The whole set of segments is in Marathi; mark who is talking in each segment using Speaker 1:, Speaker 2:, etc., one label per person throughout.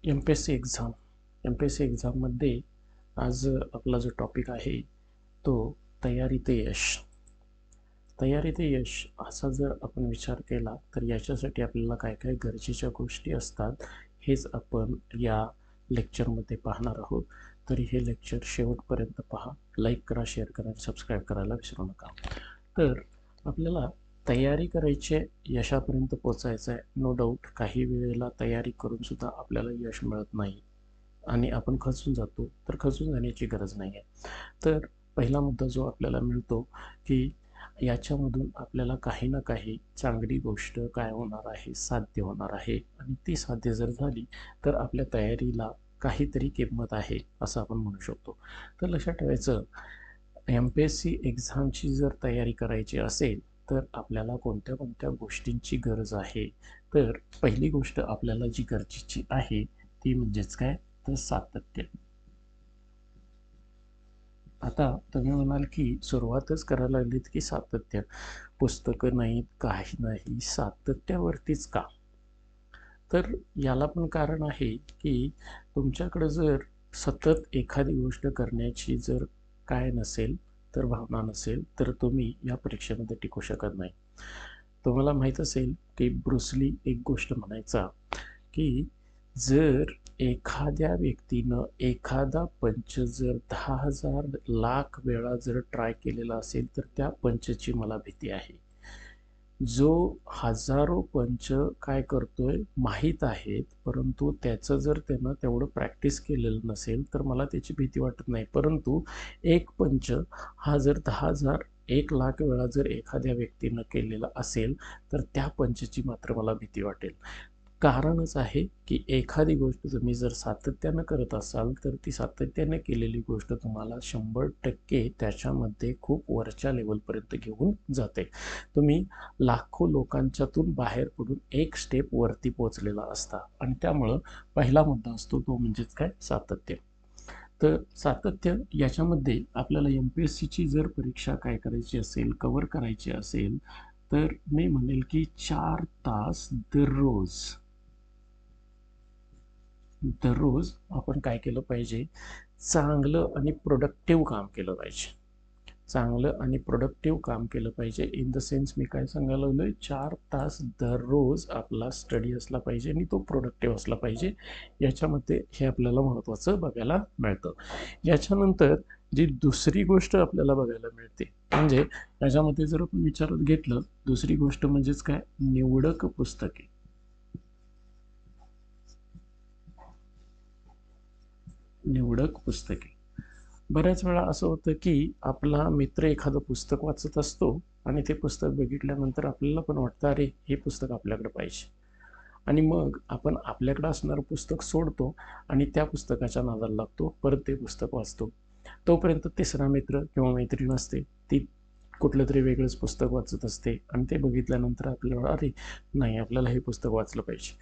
Speaker 1: एम पी एस सी एक्झाममध्ये आज आपला जो टॉपिक आहे तो तयारी ते यश. तयारी ते यश असा जर आपण विचार केला तर याच्यासाठी आपल्याला काय काय गरजेच्या गोष्टी असतात हेच आपण या लेक्चरमध्ये पाहणार आहोत. तरी हे लेक्चर शेवटपर्यंत पहा, लाईक करा, शेअर करा आणि सबस्क्राईब करायला विसरू नका. तर आपल्याला तयारी करायची, यशापर्यंत पोचायचं आहे. नो डाऊट काही वेळेला तयारी करूनसुद्धा आपल्याला यश मिळत नाही आणि आपण खचून जातो. तर खचून जाण्याची गरज नाही आहे. तर पहिला मुद्दा जो आपल्याला मिळतो की याच्यामधून आपल्याला काही ना काही चांगली गोष्ट काय होणार आहे, साध्य होणार आहे आणि ती साध्य जर झाली तर आपल्या तयारीला काहीतरी किंमत आहे असं आपण म्हणू शकतो. तर लक्षात ठेवायचं, एम पी एस सी एक्झामची जर तयारी करायची असेल तर आपल्याला कोणत्या कोणत्या गोष्टींची गरज आहे. तर पहिली गोष्ट आपल्याला जी गरजेची आहे ती म्हणजेच काय, तर सातत्य. आता तुम्ही म्हणाल की सुरुवातच करायला लागलीत की सातत्य, पुस्तकं नाहीत, काही नाही, सातत्यावरतीच का? तर याला पण कारण आहे की तुमच्याकडे जर सतत एखादी गोष्ट करण्याची जर काय नसेल, तर भावना नसेल, तर तुम्ही या परीक्षेमध्ये टिकू शकत नाही. तुम्हाला माहीत असेल की ब्रुसली एक गोष्ट म्हणायचा की जर एखाद्या व्यक्तीनं एखादा पंच जर 10,000 लाख वेळा जर ट्राय केलेला असेल तर त्या पंचची मला भीती आहे. जो हजारो पंच काय करतोय माहीत आहेत, परंतु त्याचं जर त्यानं तेवढं प्रॅक्टिस केलेलं नसेल तर मला त्याची भीती वाटत नाही. परंतु एक पंच हा जर 10,000 1,00,000 वेळा जर एखाद्या व्यक्तीनं केलेला असेल तर त्या पंचची मात्र मला भीती वाटेल. कारणच आहे की एखादी गोष्ट तुम्ही जर सातत्यानं करत असाल तर ती सातत्याने केलेली गोष्ट तुम्हाला 100% त्याच्यामध्ये खूप वरच्या लेवलपर्यंत घेऊन जाते. तुम्ही लाखो लोकांच्यातून बाहेर पडून एक स्टेप वरती पोचलेला असता आणि त्यामुळं पहिला मुद्दा असतो तो म्हणजेच काय, सातत्य. तर सातत्य याच्यामध्ये आपल्याला एम पी एस सीची जर परीक्षा काय करायची असेल, कव्हर करायची असेल, तर मी म्हणेल की 4 तास दररोज आपण काय केलं पाहिजे, चांगलं आणि प्रोडक्टिव्ह काम केलं पाहिजे. चांगलं आणि प्रोडक्टिव्ह काम केलं पाहिजे इन द सेन्स मी काय सांगायला लागलोय, 4 तास दररोज आपला स्टडी असला पाहिजे आणि तो प्रोडक्टिव्ह असला पाहिजे. याच्यामध्ये हे आपल्याला महत्त्वाचं बघायला मिळतं. याच्यानंतर जी दुसरी गोष्ट आपल्याला बघायला मिळते म्हणजे याच्यामध्ये जर आपण विचारात घेतलं, दुसरी गोष्ट म्हणजेच काय, निवडक पुस्तके. निवडक पुस्तके. बऱ्याच वेळा असं होतं की आपला मित्र एखादं पुस्तक वाचत असतो आणि ते पुस्तक बघितल्यानंतर आपल्याला पण वाटतं अरे हे पुस्तक आपल्याकडे पाहिजे, आणि मग आपण आपल्याकडे असणारं पुस्तक सोडतो आणि त्या पुस्तकाच्या नादाला लागतो, परत ते पुस्तक वाचतो. तोपर्यंत तिसरा मित्र किंवा मैत्रीण असते, ती कुठलं तरी वेगळंच पुस्तक वाचत असते आणि ते बघितल्यानंतर आपल्याला अरे नाही, आपल्याला हे पुस्तक वाचलं पाहिजे.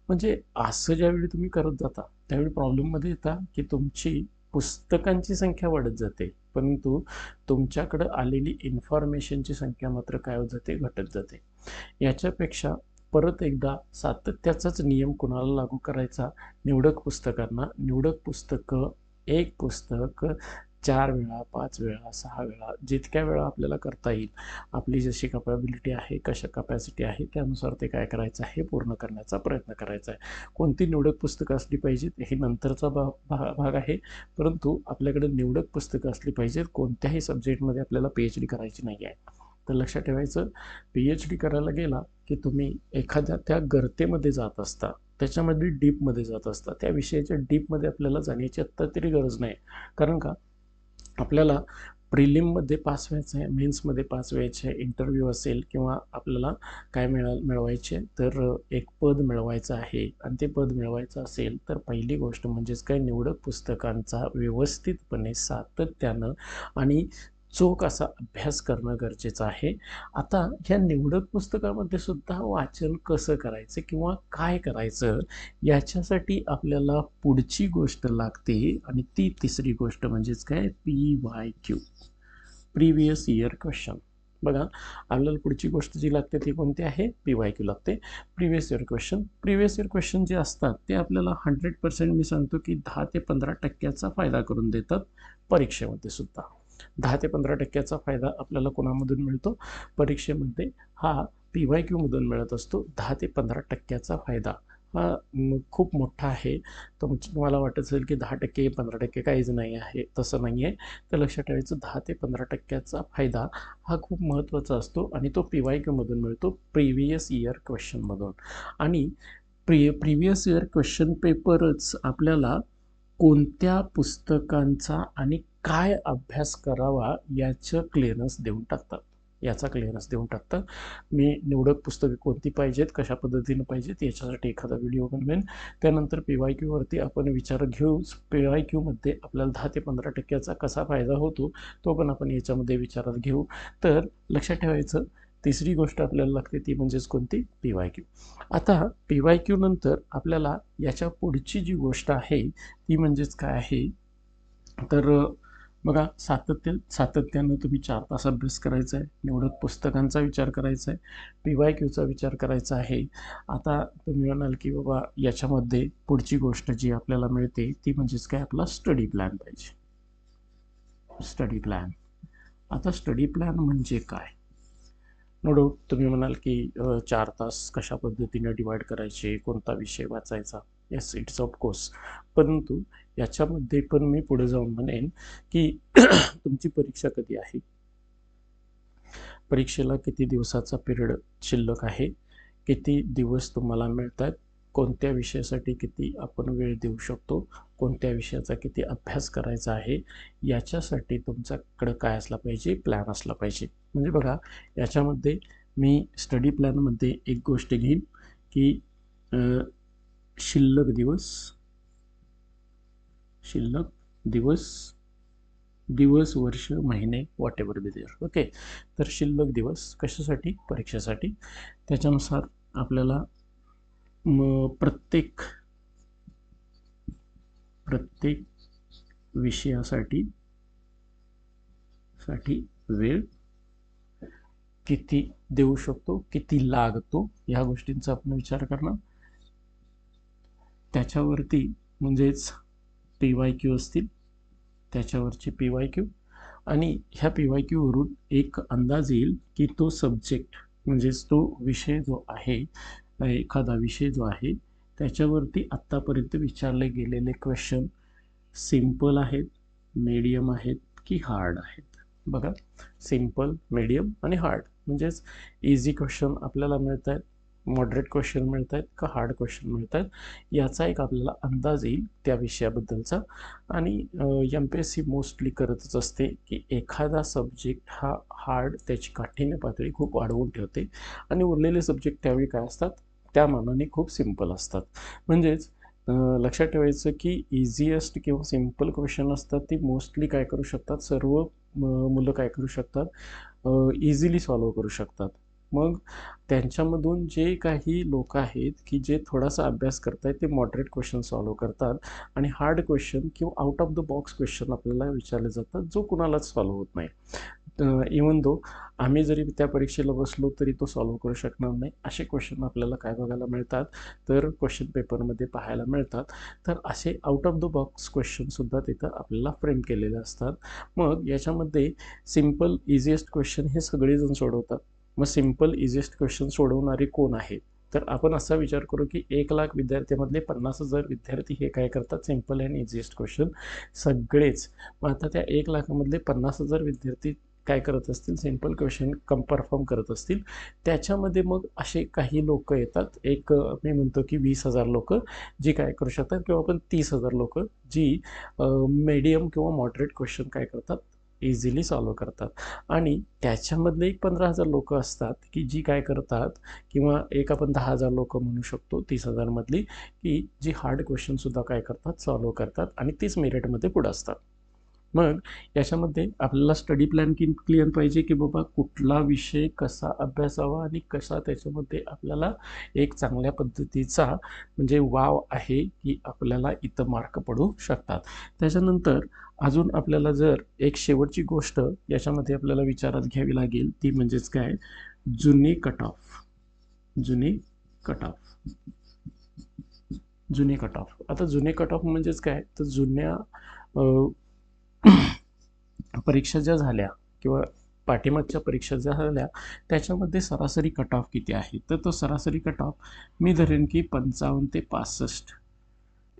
Speaker 1: म्हणजे असं ज्यावेळी तुम्ही करत जाता त्यावेळी प्रॉब्लेममध्ये येता की तुमची पुस्तकांची संख्या वाढत जाते, परंतु तुमच्याकडं आलेली इन्फॉर्मेशनची संख्या मात्र काय होत जाते, घटत जाते. याच्यापेक्षा परत एकदा सातत्याचाच नियम कुणाला लागू करायचा, निवडक पुस्तकांना. निवडक पुस्तकं, एक पुस्तक 4 वेळा, 5 वेळा, 6 वेळा, जितक्या वेळा आपल्याला करता येईल, आपली जशी कॅपॅबिलिटी आहे, कशा कॅपॅसिटी आहे त्यानुसार ते काय करायचं आहे, पूर्ण करण्याचा प्रयत्न करायचा आहे. कोणती निवडक पुस्तकं असली पाहिजेत हे नंतरचा भाग आहे, परंतु आपल्याकडे निवडक पुस्तकं असली पाहिजेत. कोणत्याही सब्जेक्टमध्ये आपल्याला PhD करायची नाही आहे. तर लक्षात ठेवायचं, PhD करायला गेला की तुम्ही एखाद्या त्या गर्तेमध्ये जात असता, त्याच्यामध्ये डीपमध्ये जात असता. त्या विषयाच्या डीपमध्ये आपल्याला जाण्याची आत्ता तरी गरज नाही. कारण का, आपल्याला प्रिलिममध्ये पास व्हायचं आहे, मेन्समध्ये पास व्हायचे आहे, इंटरव्ह्यू असेल किंवा आपल्याला काय मिळवायचे, तर एक पद मिळवायचं आहे आणि ते पद मिळवायचं असेल तर पहिली गोष्ट म्हणजेच काय, निवडक पुस्तकांचा व्यवस्थितपणे सातत्यानं आणि चोख असा अभ्यास करणं गरजेचं आहे. आता ह्या निवडक पुस्तकामध्ये सुद्धा वाचन कसं करायचं किंवा काय करायचं, याच्यासाठी आपल्याला पुढची गोष्ट लागते आणि ती तिसरी गोष्ट म्हणजेच काय, PYQ, प्रिव्हियस इयर क्वेश्चन. बघा, आपल्याला पुढची गोष्ट जी लागते ती कोणती आहे, PYQ लागते, previous year question. Previous year question जे असतात ते आपल्याला 100% मी सांगतो की 10 ते 15% फायदा करून देतात परीक्षेमध्ये सुद्धा. 10 ते 15% फायदा आपल्याला कोणामधून मिळतो, परीक्षेमध्ये हा PYQ मधून मिळत असतो. 10 ते 15% फायदा हा खूप मोठा आहे. तुम्हाला वाटत असेल की 10% 15% काहीच नाही आहे, तसं नाही आहे. तर लक्षात ठेवायचं 10 ते 15%चा फायदा हा खूप महत्त्वाचा असतो आणि तो PYQ मधून मिळतो, प्रिव्हियस इयर क्वेश्चनमधून. आणि प्रिव्हियस इयर क्वेश्चन पेपरच आपल्याला कोणत्या पुस्तकांचा आणि काय अभ्यास करावा याचा क्लिअरन्स देऊन टाकतात. मी निवडक पुस्तके कोणती पाहिजेत, कशा पद्धतीने पाहिजेत याच्यासाठी एखादा व्हिडिओ बनवेन. त्यानंतर PYQ वरती आपण विचार घेऊ. PYQ मध्ये आपल्याला 10 ते 15%चा कसा फायदा होतो तो पण आपण याच्यामध्ये विचारात घेऊ. तर लक्षात ठेवायचं, तिसरी गोष्ट आपल्याला लागते ती म्हणजेच कोणती, PYQ. आता PYQ नंतर आपल्याला याच्या पुढची जी गोष्ट आहे ती म्हणजेच काय आहे, तर बघा, सातत्यानं तुम्ही 4 तास अभ्यास करायचा आहे, निवडक पुस्तकांचा विचार करायचा आहे, PYQचा विचार करायचा आहे. आता तुम्ही म्हणाल की बाबा याच्यामध्ये पुढची गोष्ट जी आपल्याला मिळते ती म्हणजेच काय, आपला स्टडी प्लॅन पाहिजे. Study plan. आता स्टडी प्लॅन म्हणजे काय, नो डाऊट तुम्ही म्हणाल की 4 तास कशा पद्धतीने डिवाईड करायचे, कोणता विषय वाचायचा. Yes, it's of course. परंतु याच्यामध्ये पण मी पुढे जाऊन म्हणेन की तुमची परीक्षा कधी आहे, परीक्षेला किती दिवसाचा पिरियड शिल्लक आहे, किती दिवस तुम्हाला मिळतात, कोणत्या विषयासाठी किती आपण वेळ देऊ शकतो, कोणत्या विषयाचा किती अभ्यास करायचा आहे, याच्यासाठी तुमच्याकडं काय असला पाहिजे, प्लॅन असला पाहिजे. म्हणजे बघा, याच्यामध्ये मी स्टडी प्लॅनमध्ये एक गोष्ट घेईन की शिल्लक दिवस वर्ष महिने whatever be there. Okay, तर शिल्लक दिवस कशासाठी, परीक्षेसाठी. त्याच्यानुसार आपल्याला प्रत्येक विषयासाठी वेळ किती देऊ शकतो, किती लागतो, या गोष्टींचा आपण विचार करणार. त्याच्यावरती म्हणजेच PYQ असतील, त्याच्यावरची PYQ, आणि ह्या PYQ वरून एक अंदाज येईल की तो सब्जेक्ट म्हणजेच तो विषय जो आहे, एखादा विषय जो आहे त्याच्यावरती आत्तापर्यंत विचारले गेलेले क्वेश्चन सिंपल आहेत, मीडियम आहेत की हार्ड आहेत. बघा, सिंपल, मीडियम आणि हार्ड. म्हणजेच इझी क्वेश्चन आपल्याला मिळत आहेत, मॉडरेट क्वेश्चन मिळत आहेत का हार्ड क्वेश्चन मिळत आहेत, याचा एक आपल्याला अंदाज येईल त्या विषयाबद्दलचा. आणि MPSC मोस्टली करतच असते की एखादा सब्जेक्ट हा हार्ड, त्याची काठिण्य पातळी खूप वाढवून ठेवते आणि उरलेले सब्जेक्ट त्यावेळी काय असतात, त्या मानाने खूप सिंपल असतात. म्हणजेच लक्षात ठेवायचं की इझिएस्ट किंवा सिंपल क्वेश्चन असतात ती मोस्टली काय करू शकतात, सर्व मुलं काय करू शकतात, इझिली सॉल्व्ह करू शकतात. मग त्यांच्यामधून जे काही लोक आहेत की जे थोडासा अभ्यास करतात ते मॉडरेट क्वेश्चन सॉल्व्ह करतात आणि हार्ड क्वेश्चन किंवा out of the box question आपल्याला विचारले जातात जो कुणालाच सॉल्व्ह होत नाही. इवन दो आम्ही जरी त्या परीक्षेला बसलो तरी तो सॉल्व्ह करू शकणार नाही, असे क्वेश्चन आपल्याला काय बघायला मिळतात, तर क्वेश्चन पेपरमध्ये पाहायला मिळतात. तर असे आउट ऑफ द बॉक्स क्वेश्चनसुद्धा तिथं आपल्याला फ्रेम केलेले असतात. मग याच्यामध्ये सिम्पल इझिएस्ट क्वेश्चन हे सगळेजण सोडवतात. मग सिम्पल इझिएस्ट क्वेश्चन सोडवणारे कोण आहेत, तर आपण असा विचार करू की 1,00,000 विद्यार्थ्यांमधले 50,000 विद्यार्थी हे काय करतात, सिम्पल अँड इझिएस्ट क्वेश्चन सगळेच. मग आता त्या 1,00,000मधले 50,000 विद्यार्थी काय करत असतील, सिम्पल क्वेश्चन परफॉर्म करत असतील. त्याच्यामध्ये मग असे काही लोक येतात, एक मी म्हणतो की 20,000 लोक जी काय करू शकतात, किंवा आपण 30,000 लोक जी मीडियम किंवा मॉडरेट क्वेश्चन काय करतात, इझिली सॉल्व्ह करतात. आणि त्याच्यामधले एक 15,000 लोक असतात की जी काय करतात, किंवा एक आपण 10,000 लोक म्हणू शकतो 30,000 मधली, की जी हार्ड क्वेश्चनसुद्धा काय करतात, सॉल्व्ह करतात आणि तीच मेरिटमध्ये पुढे असतात. मग याच्यामध्ये आपल्याला स्टडी प्लॅन क्लिअर पाहिजे की बाबा कुठला विषय कसा अभ्यासावा आणि कसा त्याच्यामध्ये आपल्याला एक चांगल्या पद्धतीचा म्हणजे वाव आहे की आपल्याला इथं मार्क पडू शकतात. त्याच्यानंतर अजून आपल्याला जर एक शेवटची गोष्ट याच्यामध्ये आपल्याला विचारात घ्यावी लागेल ती म्हणजेच काय, जुने कट ऑफ. जुने कट ऑफ. जुने कट ऑफ. आता जुने कट ऑफ म्हणजेच काय, तर जुन्या परीक्षा ज्या झाल्या किंवा पाठीमागच्या परीक्षा ज्या झाल्या त्याच्यामध्ये सरासरी कट ऑफ किती आहे, तर तो सरासरी कट ऑफ मी धरेन की 55 ते 65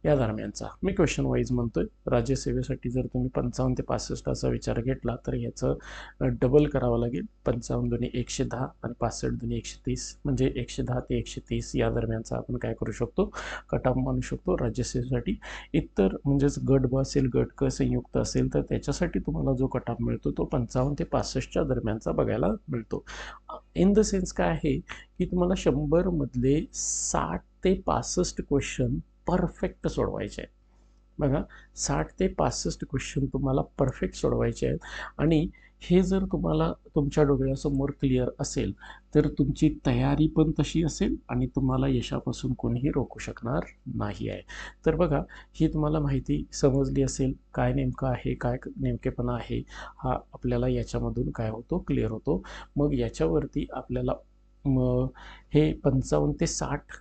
Speaker 1: या दरम्यानचा. मी क्वेश्चन वाईज म्हणतोय. राज्यसेवेसाठी जर तुम्ही 55 ते 65 असा विचार घेतला तर याचं डबल करावं लागेल. 55 दुनी 110 आणि 65 दुनी 130 म्हणजे 110 ते 130 या दरम्यानचा आपण काय करू शकतो, कट ऑफ मानू शकतो राज्यसेवेसाठी. इतर म्हणजेच गट ब असेल, गट क संयुक्त असेल तर त्याच्यासाठी तुम्हाला जो कट ऑफ मिळतो तो 55 ते 65च्या दरम्यानचा बघायला मिळतो. इन द सेन्स काय आहे की तुम्हाला 100 मधले 60 ते 65 क्वेश्चन परफेक्ट सोडवायचे आहेत. बघा, 60 ते 65 क्वेश्चन तुम्हाला परफेक्ट सोडवायचे आहेत आणि हे जर तुम्हाला तुमच्या डोळ्यासमोर क्लिअर असेल तर तुमची तयारी पण तशी असेल आणि तुम्हाला यशापासून कोणीही रोखू शकणार नाही आहे. तर बघा, ही तुम्हाला माहिती समजली असेल, काय नेमकं आहे, काय नेमकेपणा आहे हा आपल्याला याच्यामधून काय होतो, क्लिअर होतो. मग याच्यावरती आपल्याला हे 55 ते 60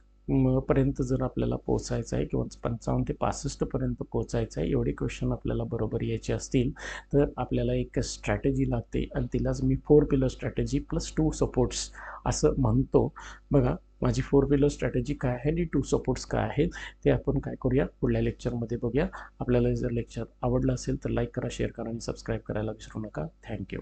Speaker 1: पर्यंत जर आपल्याला पोचायचं आहे किंवा 55 ते 65 पर्यंत पोचायचं आहे, एवढे क्वेश्चन आपल्याला बरोबर यायचे असतील तर आपल्याला एक स्ट्रॅटेजी लागते आणि तिलाच मी 4 पिलर स्ट्रॅटेजी प्लस 2 सपोर्ट्स असं म्हणतो. बघा, माझी 4 पिलर स्ट्रॅटेजी काय आहे आणि 2 सपोर्ट्स काय आहेत ते आपण काय करूया, पुढल्या लेक्चरमध्ये बघूया. आपल्याला जर लेक्चर आवडलं असेल तर लाईक करा, शेअर करा आणि सबस्क्राईब करायला विसरू नका. थँक्यू.